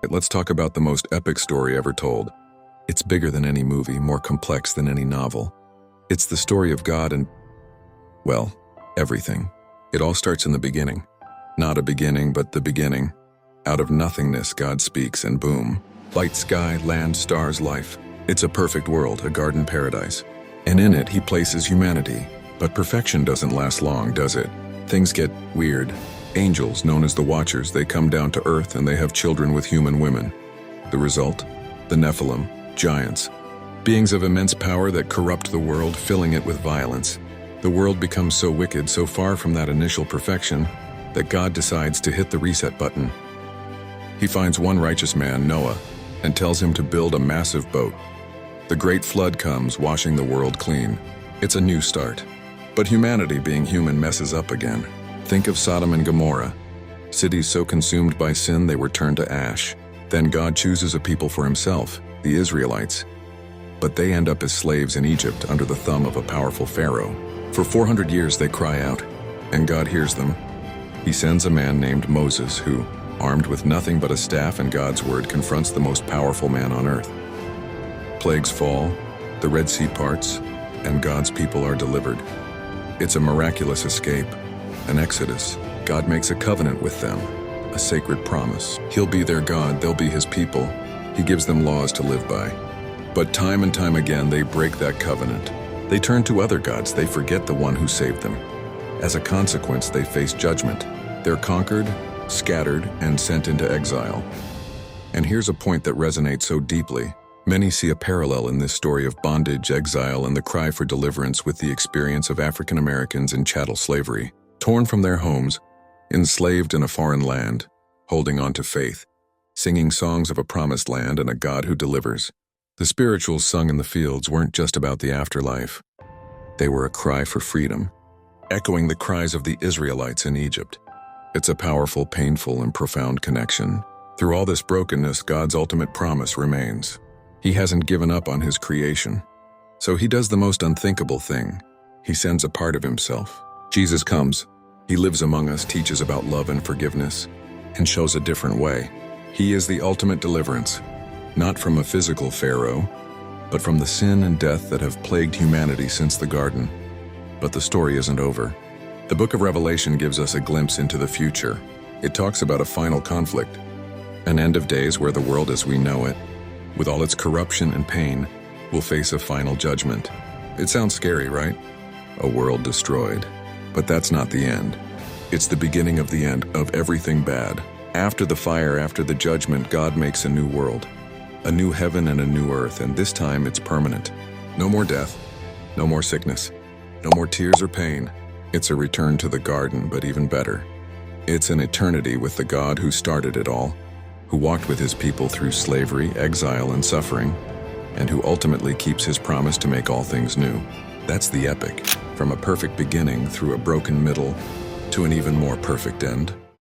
Let's talk about the most epic story ever told. It's bigger than any movie, more complex than any novel. It's the story of God and, well, everything. It all starts in the beginning. Not a beginning, but the beginning. Out of nothingness, God speaks, and boom. Light sky, land, stars, life. It's a perfect world, a garden paradise. And in it, he places humanity. But perfection doesn't last long, does it? Things get weird. Angels, known as the Watchers, they come down to earth and they have children with human women. The result? The Nephilim, giants. Beings of immense power that corrupt the world, filling it with violence. The world becomes so wicked, so far from that initial perfection, that God decides to hit the reset button. He finds one righteous man, Noah, and tells him to build a massive boat. The great flood comes, washing the world clean. It's a new start. But humanity, being human, messes up again. Think of Sodom and Gomorrah. Cities so consumed by sin they were turned to ash. Then God chooses a people for himself, the Israelites. But they end up as slaves in Egypt under the thumb of a powerful Pharaoh. For 400 years they cry out, and God hears them. He sends a man named Moses who, armed with nothing but a staff and God's word, confronts the most powerful man on earth. Plagues fall, the Red Sea parts, and God's people are delivered. It's a miraculous escape, an exodus. God makes a covenant with them, a sacred promise. He'll be their God, they'll be his people. He gives them laws to live by. But time and time again they break that covenant. They turn to other gods, they forget the one who saved them. As a consequence, they face judgment. They're conquered, scattered, and sent into exile. And here's a point that resonates so deeply. Many see a parallel in this story of bondage, exile, and the cry for deliverance with the experience of African Americans in chattel slavery, torn from their homes, enslaved in a foreign land, holding on to faith, singing songs of a promised land and a God who delivers. The spirituals sung in the fields weren't just about the afterlife. They were a cry for freedom, echoing the cries of the Israelites in Egypt. It's a powerful, painful, and profound connection. Through all this brokenness, God's ultimate promise remains. He hasn't given up on his creation. So he does the most unthinkable thing. He sends a part of himself. Jesus comes. He lives among us, teaches about love and forgiveness, and shows a different way. He is the ultimate deliverance, not from a physical Pharaoh, but from the sin and death that have plagued humanity since the garden. But the story isn't over. The book of Revelation gives us a glimpse into the future. It talks about a final conflict, an end of days where the world as we know it, with all its corruption and pain, will face a final judgment. It sounds scary, right? A world destroyed. But that's not the end. It's the beginning of the end of everything bad. After the fire, after the judgment, God makes a new world, a new heaven and a new earth, and this time it's permanent. No more death, no more sickness, no more tears or pain. It's a return to the garden, but even better. It's an eternity with the God who started it all, who walked with his people through slavery, exile, and suffering, and who ultimately keeps his promise to make all things new. That's the epic, from a perfect beginning through a broken middle to an even more perfect end.